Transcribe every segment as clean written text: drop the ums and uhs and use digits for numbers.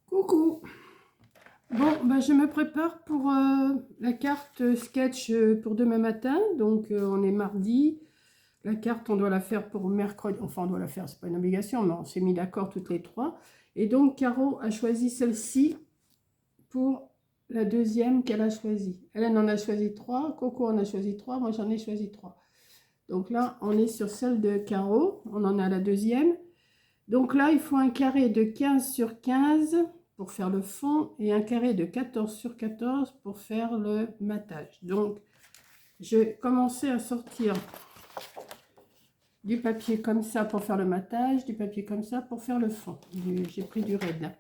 Coucou. Bon, bah, je me prépare pour la carte sketch pour demain matin. Donc, on est mardi. La carte, on doit la faire pour mercredi. Enfin, on doit la faire, c'est pas une obligation, mais on s'est mis d'accord toutes les trois. Et donc, Caro a choisi celle-ci pour la deuxième qu'elle a choisie. Elle en a choisi trois. Coco en a choisi trois. Moi, j'en ai choisi trois. Donc là, on est sur celle de Caro. On en a la deuxième. Donc là, il faut un carré de 15 sur 15 pour faire le fond et un carré de 14 sur 14 pour faire le matage. Donc, je vais commencer à sortir du papier comme ça pour faire le matage, du papier comme ça pour faire le fond. J'ai pris du raid là.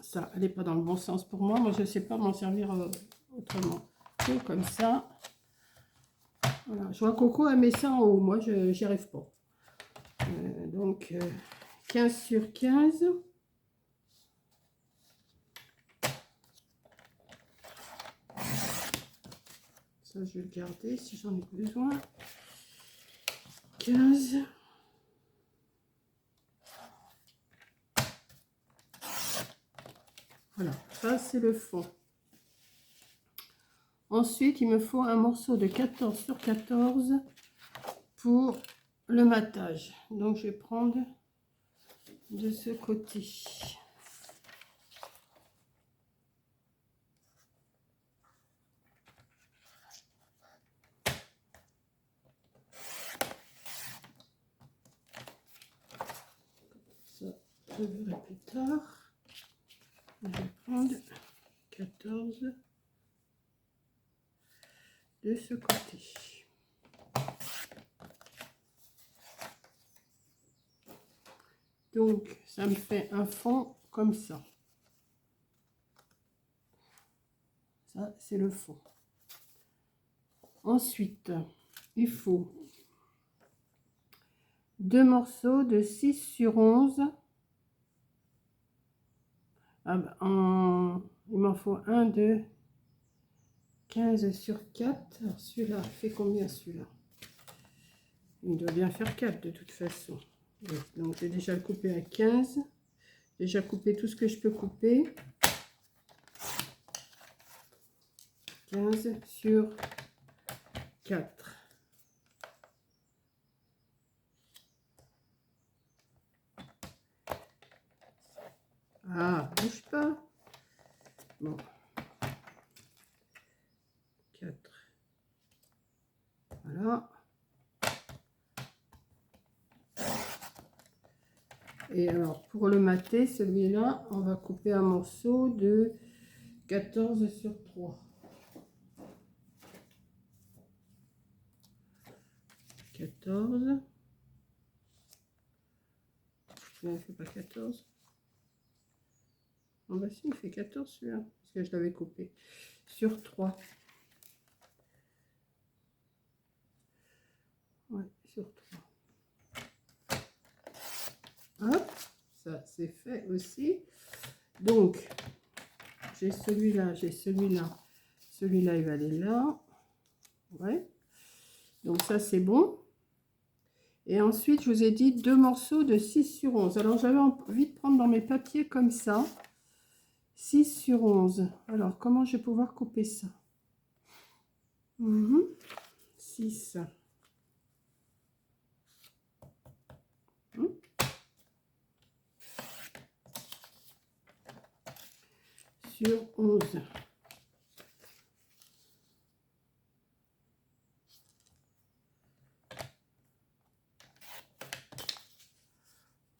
Ça, elle n'est pas dans le bon sens pour moi. Moi, je ne sais pas m'en servir autrement. Donc, comme ça. Voilà. Je vois Coco, elle met ça en haut. Moi, je n'y arrive pas. Donc, 15 sur 15. Ça, je vais le garder si j'en ai besoin. 15. Voilà, ça c'est le fond. Ensuite, il me faut un morceau de 14 sur 14 pour le matage. Donc, je vais prendre de ce côté. Ça, je verrai plus tard. Je vais prendre 14 de ce côté. Donc, ça me fait un fond comme ça. Ça, c'est le fond. Ensuite, il faut 2 morceaux de 6 sur 11. Ah bah, il m'en faut un de 15 sur 4. Alors celui-là fait combien celui-là? Il doit bien faire 4 de toute façon. Donc j'ai déjà le coupé à 15. Déjà coupé tout ce que je peux couper. 15 sur 4. Ah, bouge pas. Bon. 4. Voilà. Et alors, pour le mater, celui-là, on va couper un morceau de 14 sur 3. 14. Non, il ne fait pas 14. Oh bah si, il fait 14 celui-là, parce que je l'avais coupé. Sur 3. Ouais, sur 3. Hop, ça c'est fait aussi. Donc, j'ai celui-là, j'ai celui-là. Celui-là, il va aller là. Ouais. Donc ça, c'est bon. Et ensuite, je vous ai dit 2 morceaux de 6 sur 11. Alors, j'avais envie de prendre dans mes papiers comme ça. 6 sur 11. Alors, comment je vais pouvoir couper ça? 6. Sur 11.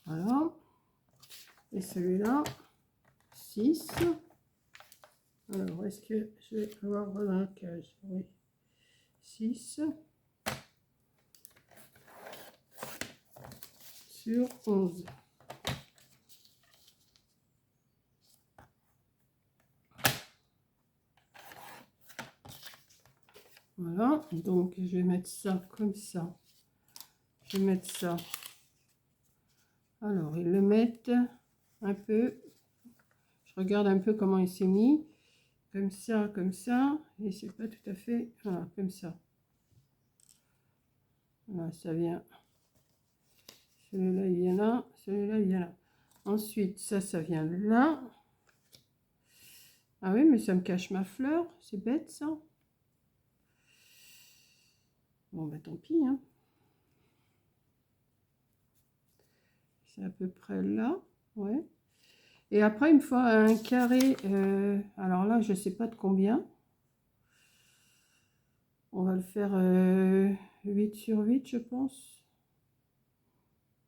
Voilà. Et celui-là, 6. Alors, est-ce que je vais avoir un cage? Oui. 6 sur 11. Voilà, donc je vais mettre ça comme ça. Je vais mettre ça. Alors, ils le mettent un peu. Je regarde un peu comment il s'est mis. Comme ça. Et c'est pas tout à fait. Voilà, comme ça. Voilà, ça vient. Celui-là, il vient là. Celui-là, il vient là. Ensuite, ça vient là. Ah oui, mais ça me cache ma fleur. C'est bête, ça. Bon, bah tant pis, hein. C'est à peu près là. Ouais. Et après, il me faut un carré. Alors là, je ne sais pas de combien. On va le faire 8 sur 8, je pense.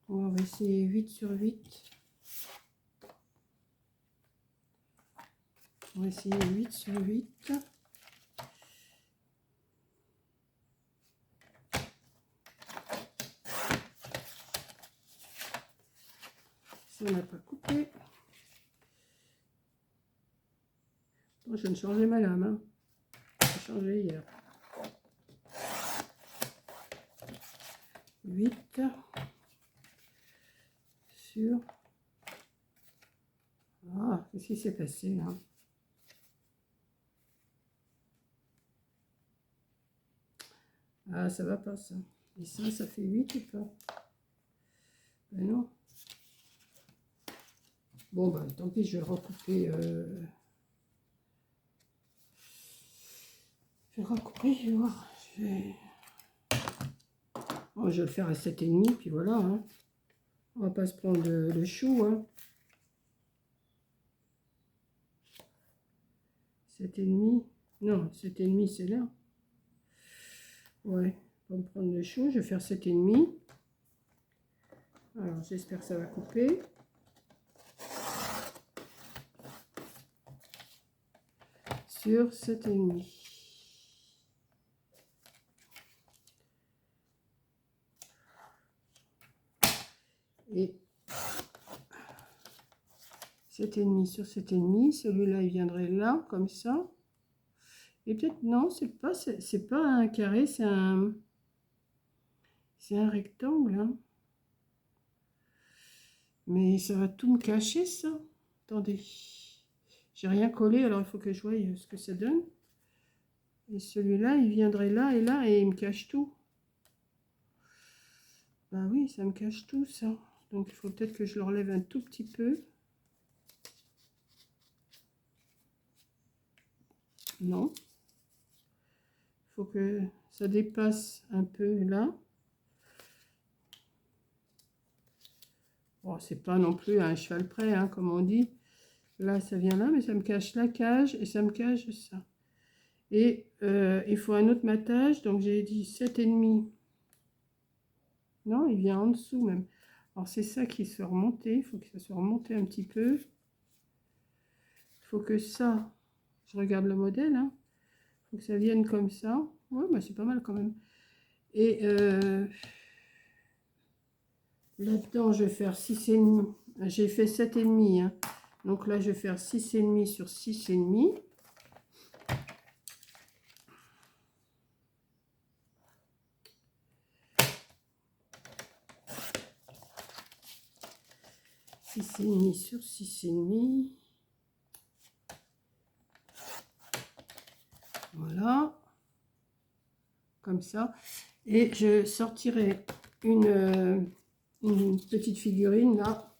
On va essayer 8 sur 8. On va essayer 8 sur 8. Ça n'a pas coupé. Oh, je viens de changer ma lame. Hein. J'ai changé hier. 8 sur... Ah, qu'est-ce qui s'est passé là? Ah, ça va pas ça. Et ça fait 8 ou pas? Ben non. Bon, bah tant pis, je vais recouper. Je vais recouper, je vais voir. Oh, je vais le faire à 7,5, puis voilà. Hein. On va pas se prendre le chou. Hein. 7,5. Non, 7,5, c'est là. Ouais, on va me prendre le chou. Je vais faire 7,5. Alors, j'espère que ça va couper. Sur 7,5. Et 7,5 sur 7,5. Celui-là, il viendrait là, comme ça. Et peut-être, non, c'est pas un carré, c'est un rectangle. Hein. Mais ça va tout me cacher, ça. Attendez. J'ai rien collé, alors il faut que je voie ce que ça donne. Et celui-là, il viendrait là, et il me cache tout. Bah oui, ça me cache tout, ça. Donc, il faut peut-être que je le relève un tout petit peu. Non. Il faut que ça dépasse un peu là. Bon, c'est pas non plus un cheval près, hein, comme on dit. Là, ça vient là, mais ça me cache la cage et ça me cache ça. Et il faut un autre matage, donc j'ai dit 7,5. Non, il vient en dessous même. Alors, c'est ça qui se fait remonter. Il faut que ça se remonte un petit peu. Il faut que ça, je regarde le modèle, hein. Il faut que ça vienne comme ça. Ouais, bah, c'est pas mal quand même. Et là-dedans, je vais faire 6,5. J'ai fait 7,5. Hein. Donc là, je vais faire 6,5 sur 6,5. Six et demi sur 6,5. Voilà. Comme ça. Et je sortirai une petite figurine là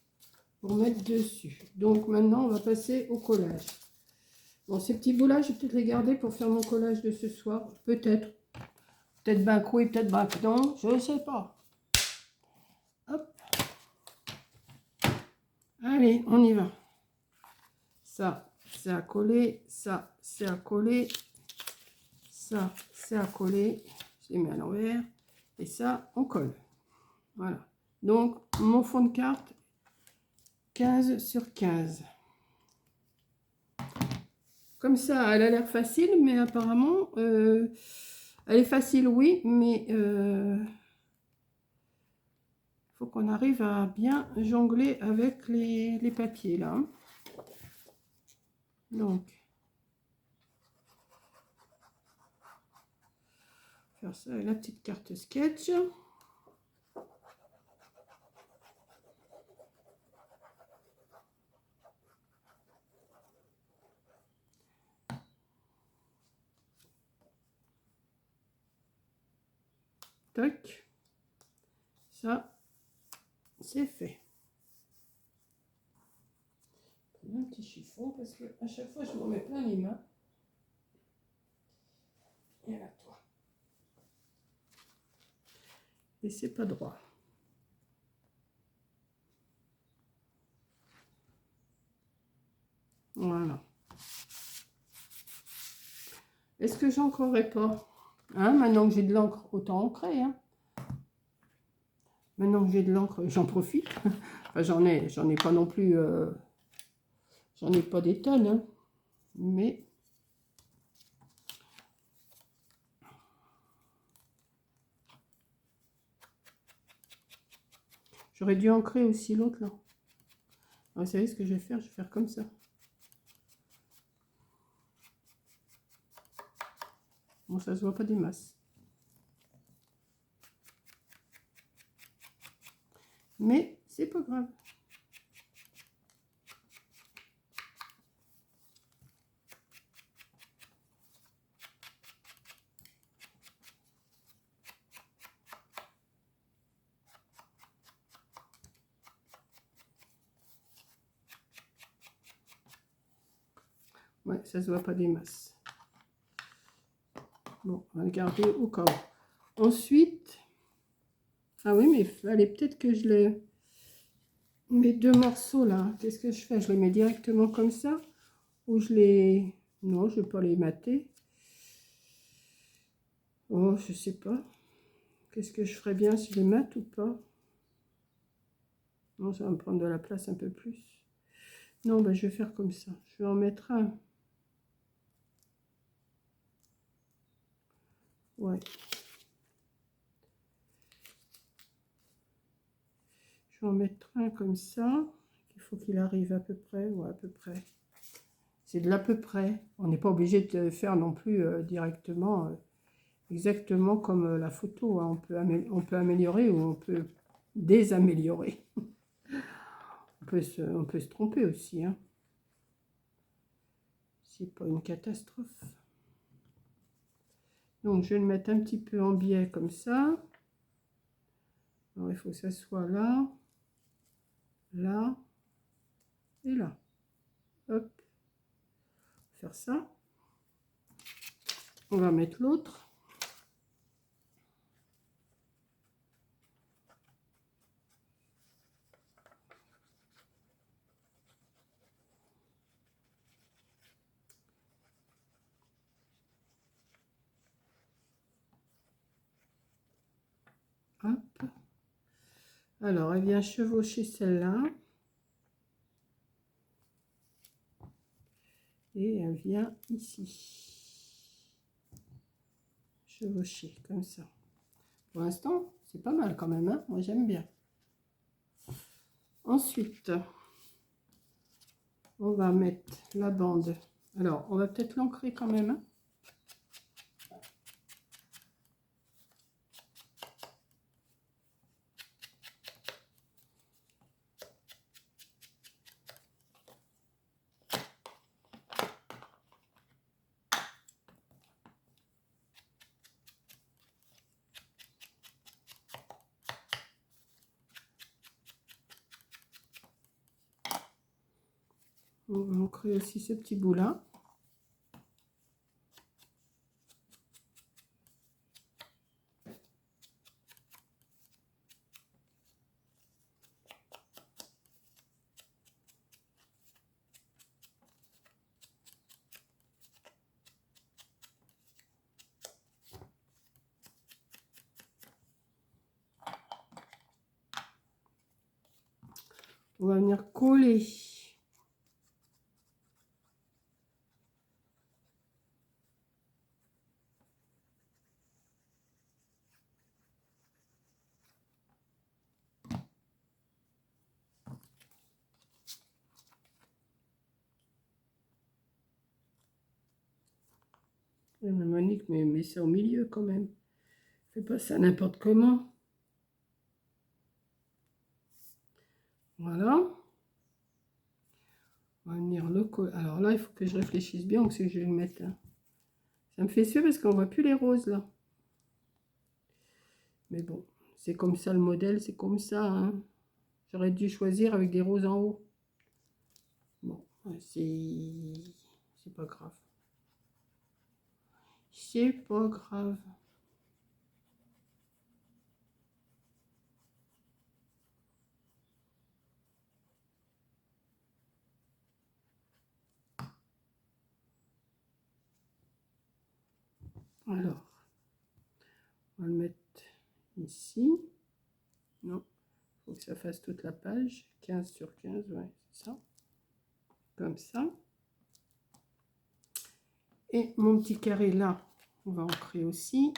pour mettre dessus. Donc maintenant, on va passer au collage. Bon, ces petits bouts là, je vais peut-être les garder pour faire mon collage de ce soir. Peut-être. Peut-être ben oui, peut-être ben non, je ne sais pas. Hop. Allez, on y va. Ça, c'est à coller. Ça, c'est à coller. Ça, c'est à coller. Je les mets à l'envers. Et ça, on colle. Voilà. Donc, mon fond de carte, 15 sur 15. Comme ça, elle a l'air facile, mais apparemment, elle est facile, oui, mais faut qu'on arrive à bien jongler avec les papiers, là. Hein. Donc, faire ça avec la petite carte sketch. Tac. Ça, c'est fait. un petit chiffon parce que à chaque fois je me remets plein les mains. Et là, toi. Et c'est pas droit. Voilà. Est-ce que j'ancrerai pas? Hein, maintenant que j'ai de l'encre, autant ancrer. Hein. Maintenant que j'ai de l'encre, j'en profite. Enfin, j'en ai pas non plus. J'en ai pas des tonnes. Hein. Mais j'aurais dû ancrer aussi l'autre là. Alors, vous savez ce que je vais faire? Je vais faire comme ça. Bon, ça se voit pas des masses. Mais c'est pas grave. Ouais, ça se voit pas des masses. Bon, on va le garder au cas où. Ensuite, ah oui, mais il fallait peut-être que je les... Mes deux morceaux là, qu'est-ce que je fais? Je les mets directement comme ça? Ou je les... Non, je vais pas les mater. Oh, je sais pas. Qu'est-ce que je ferais bien si je les mate ou pas? Non, ça va me prendre de la place un peu plus. Non, ben, je vais faire comme ça. Je vais en mettre un. Ouais. Je vais en mettre un comme ça. Il faut qu'il arrive à peu près. Ouais, à peu près. C'est de l'à peu près. On n'est pas obligé de faire non plus directement exactement comme la photo. Hein. On peut améliorer ou on peut désaméliorer. On peut se tromper aussi. Hein. C'est pas une catastrophe. Donc, je vais le mettre un petit peu en biais comme ça. Alors, il faut que ça soit là, là et là. Hop. Faire ça. On va mettre l'autre. Hop. Alors, elle vient chevaucher celle-là. Et elle vient ici. Chevaucher, comme ça. Pour l'instant, c'est pas mal quand même. Hein. Moi, j'aime bien. Ensuite, on va mettre la bande. Alors, on va peut-être l'ancrer quand même. Hein. On va ancrer aussi ce petit bout là. On va venir coller. Monique, mais c'est au milieu quand même. Fais pas ça n'importe comment. Voilà. On va venir le coller. Alors là, il faut que je réfléchisse bien où c'est que je vais le mettre. Hein. Ça me fait suer parce qu'on voit plus les roses là. Mais bon, c'est comme ça le modèle, c'est comme ça. Hein. J'aurais dû choisir avec des roses en haut. Bon, C'est pas grave. C'est pas grave. Alors, on va le mettre ici. Non, il faut que ça fasse toute la page. 15 sur 15, ouais, c'est ça. Comme ça. Et mon petit carré là, on va ancrer aussi.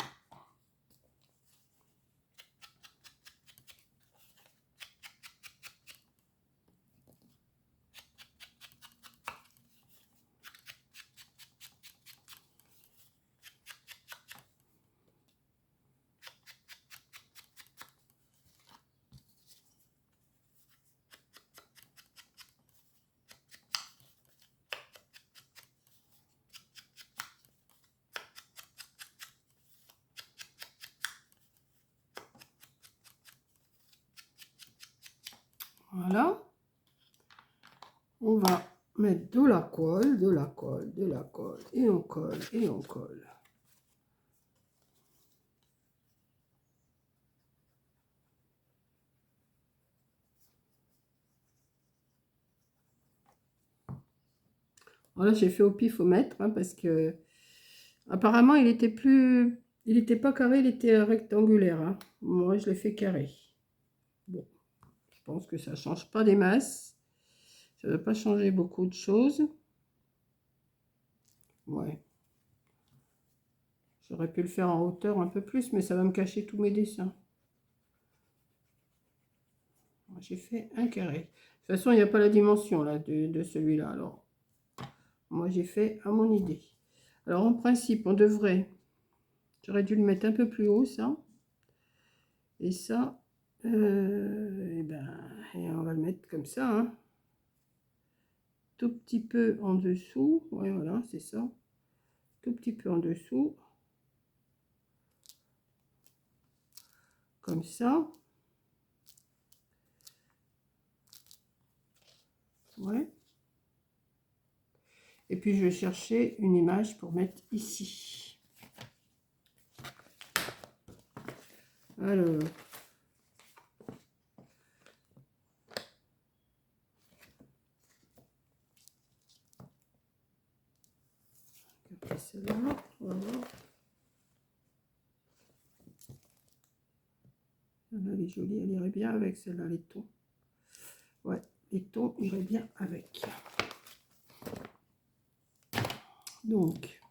Voilà. On va mettre de la colle, de la colle, de la colle, et on colle, et on colle. Voilà, j'ai fait au pifomètre, hein, parce que apparemment il était pas carré, il était rectangulaire, hein. Moi je l'ai fait carré. Bon, je pense que ça change pas des masses. Ça ne va pas changer beaucoup de choses. Ouais. J'aurais pu le faire en hauteur un peu plus, mais ça va me cacher tous mes dessins. J'ai fait un carré. De toute façon, il n'y a pas la dimension là de celui-là. Alors, moi, j'ai fait à mon idée. Alors, en principe, on devrait... J'aurais dû le mettre un peu plus haut, ça. Et ça, et on va le mettre comme ça, hein. Tout petit peu en dessous. Ouais, voilà, c'est ça. Tout petit peu en dessous. Comme ça. Ouais. Et puis, je vais chercher une image pour mettre ici. Alors... celle-là, on va voir. Celle-là, elle est jolie, elle irait bien avec celle-là, les tons. Ouais, les tons iraient bien avec. Donc,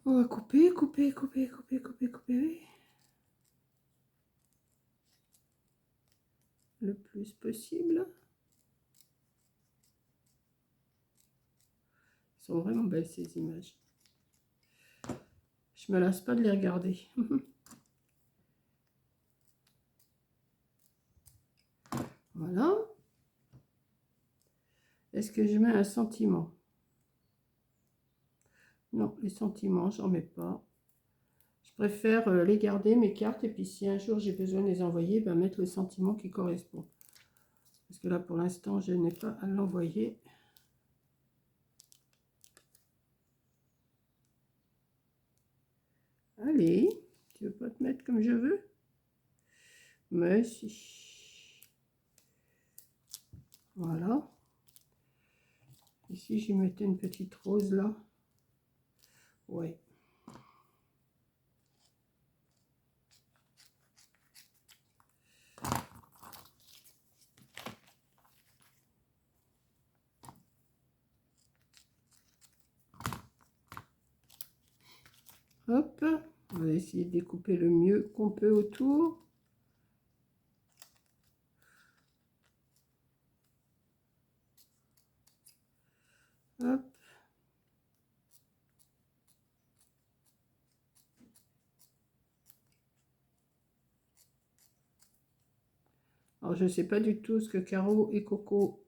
on va couper, couper, couper, couper, couper, couper. Le plus possible. Elles sont vraiment belles ces images. Je me lasse pas de les regarder. Voilà. Est-ce que je mets un sentiment? Non, les sentiments, j'en mets pas. Je préfère les garder, mes cartes, et puis si un jour j'ai besoin de les envoyer, ben, mettre le sentiment qui correspond. Parce que là, pour l'instant, je n'ai pas à l'envoyer. Allez, tu veux pas te mettre comme je veux? Mais si. Voilà. Ici, j'y mettais une petite rose là. Ouais. Hop. On va essayer de découper le mieux qu'on peut autour. Hop. Alors, je ne sais pas du tout ce que Caro et Coco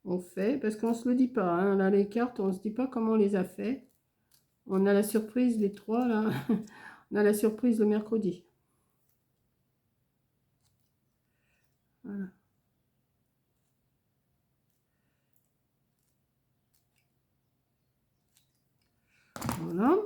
ont fait, parce qu'on ne se le dit pas, hein. Là, les cartes, on ne se dit pas comment on les a fait. On a la surprise, les trois, là. On a la surprise le mercredi. Voilà. Voilà.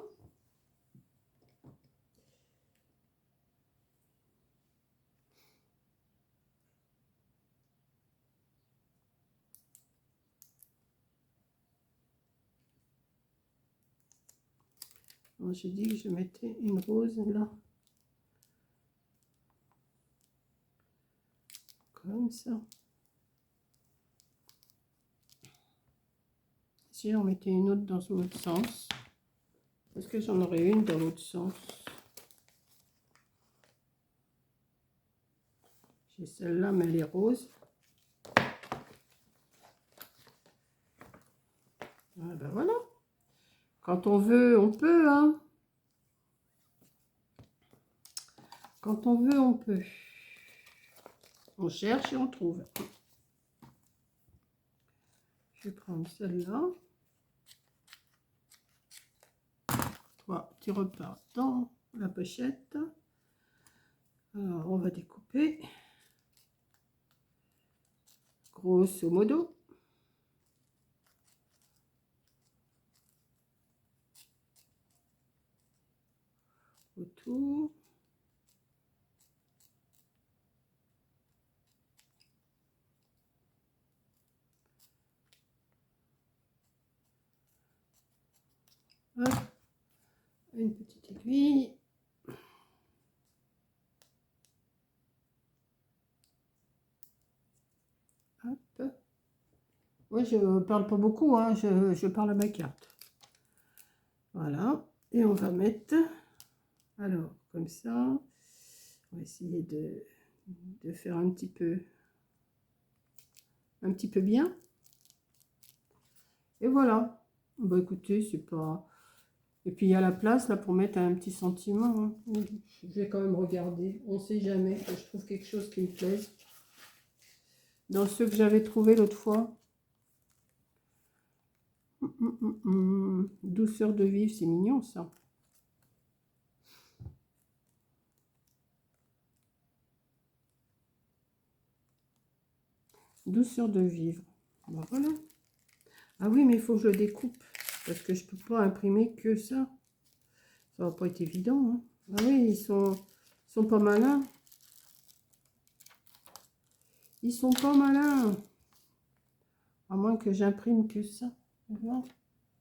J'ai dit que je mettais une rose là. Comme ça. Si on mettait une autre dans l'autre sens. Parce que j'en aurais une dans l'autre sens. J'ai celle-là, mais elle est rose. Ah ben voilà. Quand on veut, on peut, hein. Quand on veut, on peut. On cherche et on trouve. Je vais prendre celle-là. 3 petits repas dans la pochette. Alors, on va découper. Grosso modo. Autour. Hop. Une petite aiguille. Hop. Moi, je parle pas beaucoup, hein. Je parle à ma carte. Voilà. Et on va mettre, alors, comme ça. On va essayer de faire un petit peu bien. Et voilà. Bah écoutez, c'est pas... Et puis il y a la place là pour mettre un petit sentiment, hein. Je vais quand même regarder. On sait jamais que je trouve quelque chose qui me plaise. Dans ceux que j'avais trouvé l'autre fois. Douceur de vivre, c'est mignon ça. Douceur de vivre. Bon, voilà. Ah oui, mais il faut que je le découpe. Parce que je peux pas imprimer que ça. Ça va pas être évident, hein. Ah oui, ils sont pas malins. Ils sont pas malins. À moins que j'imprime que ça. Voilà.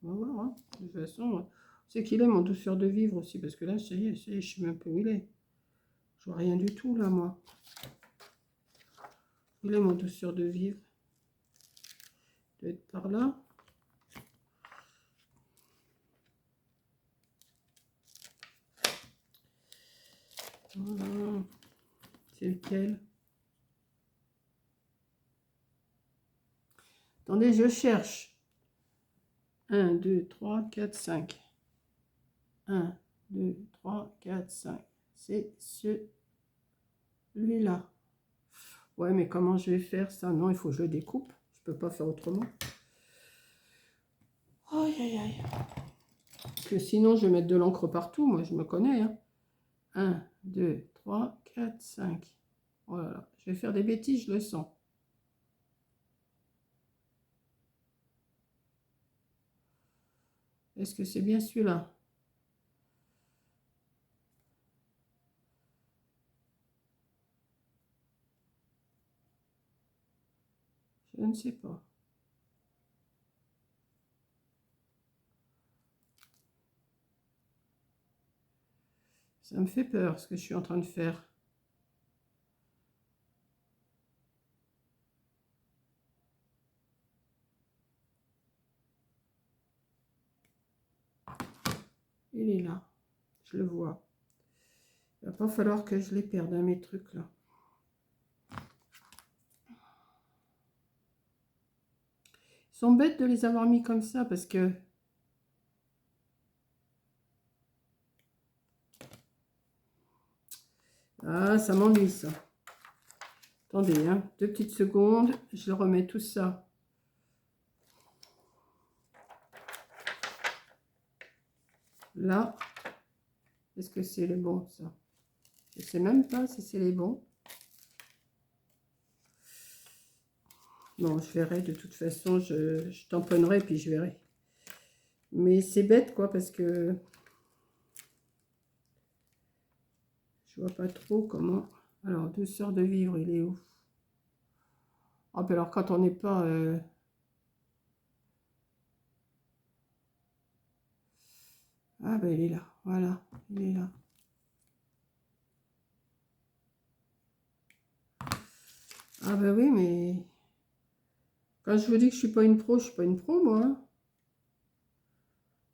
Voilà, hein. De toute façon, c'est qu'il est mon douceur de vivre aussi. Parce que là, ça y est, je sais même pas où il est. Je vois rien du tout là, moi. Il est mon douceur de vivre. Il doit être par là. Voilà. C'est lequel? Attendez, je cherche. 1, 2, 3, 4, 5. 1, 2, 3, 4, 5. C'est celui-là. Ouais, mais comment je vais faire ça? Non, il faut que je le découpe. Je peux pas faire autrement. Aïe, aïe, aïe. Que sinon, je vais mettre de l'encre partout. Moi, je me connais, hein. 1, 2, 3, 4, 5. Voilà. Je vais faire des bêtises, je le sens. Est-ce que c'est bien celui-là? Je ne sais pas. Ça me fait peur ce que je suis en train de faire. Il est là. Je le vois. Il va pas falloir que je les perde, hein, mes trucs là. Ils sont bêtes de les avoir mis comme ça parce que... Ah, ça m'ennuie ça. Attendez, hein, 2 petites secondes. Je remets tout ça. là. Est-ce que c'est les bons, ça? Je sais même pas si c'est les bons. Bon, je verrai. De toute façon, je tamponnerai, puis je verrai. Mais c'est bête, quoi, parce que je vois pas trop comment... Alors, deux sœurs de vivre, il est où? Ah, ben alors, quand on n'est pas... Ah, ben il est là. Voilà, il est là. Ah, ben oui, mais... Quand je vous dis que je suis pas une pro, je suis pas une pro, moi. Hein.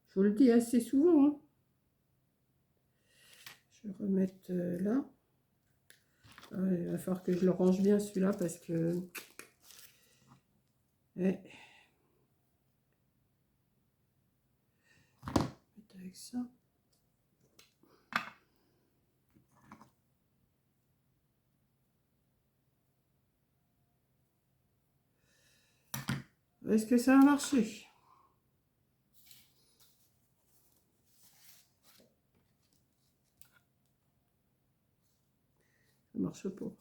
Je vous le dis assez souvent. Hein. Je vais remettre là. Ah, il va falloir que je le range bien, celui-là, parce que... Ouais. Avec ça. Est-ce que ça a marché? Ça marche pas.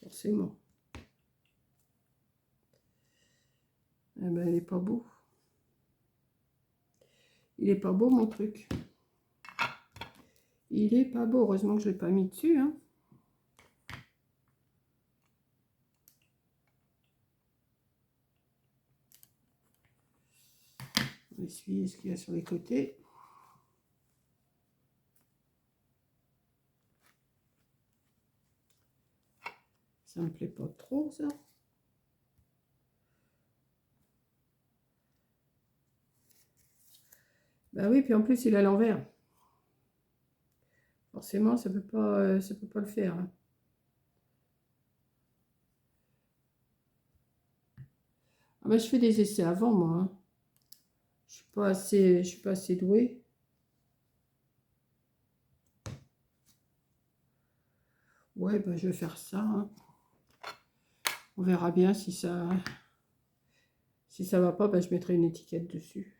Forcément. Eh ben, il est pas beau. Il est pas beau, mon truc. Il est pas beau. Heureusement que je l'ai pas mis dessus. Hein. On va essuyer ce qu'il y a sur les côtés. Ça me plaît pas trop, ça. Bah oui, puis en plus, il est à l'envers. Forcément, ça peut pas le faire. Hein. Ah bah, je fais des essais avant, moi. Hein. Je suis pas assez douée. Ouais, bah, je vais faire ça. Hein. On verra bien si ça va pas, bah, je mettrai une étiquette dessus.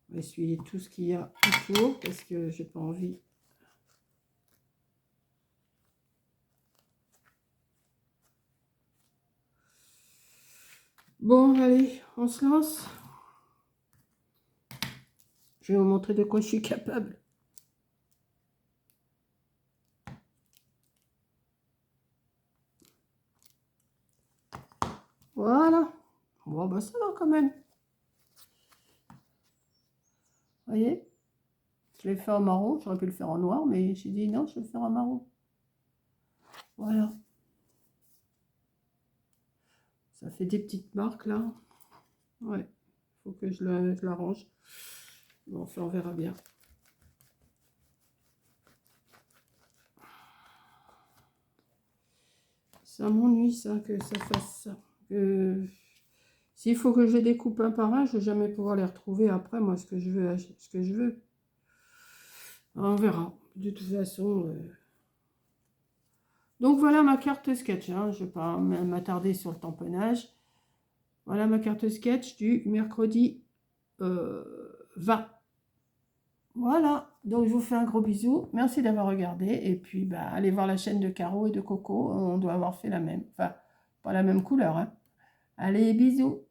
On va essuyer tout ce qu'il y a autour parce que j'ai pas envie. Bon, allez, on se lance. Je vais vous montrer de quoi je suis capable. Voilà. Bon, bah ça va quand même. Vous voyez? Je l'ai fait en marron. J'aurais pu le faire en noir, mais j'ai dit non, je vais le faire en marron. Voilà. Ça fait des petites marques là. Ouais. Il faut que je la range. Bon, enfin, on verra bien. Ça m'ennuie, ça, que ça fasse ça. S'il faut que je les découpe un par un, je ne vais jamais pouvoir les retrouver après, moi, ce que je veux. On verra. De toute façon... Donc, voilà ma carte sketch. Hein. Je ne vais pas m'attarder sur le tamponnage. Voilà ma carte sketch du mercredi 20. Voilà. Donc, je vous fais un gros bisou. Merci d'avoir regardé. Et puis, bah, allez voir la chaîne de Caro et de Coco. On doit avoir fait la même. Enfin, pas la même couleur. Hein. Allez, bisous.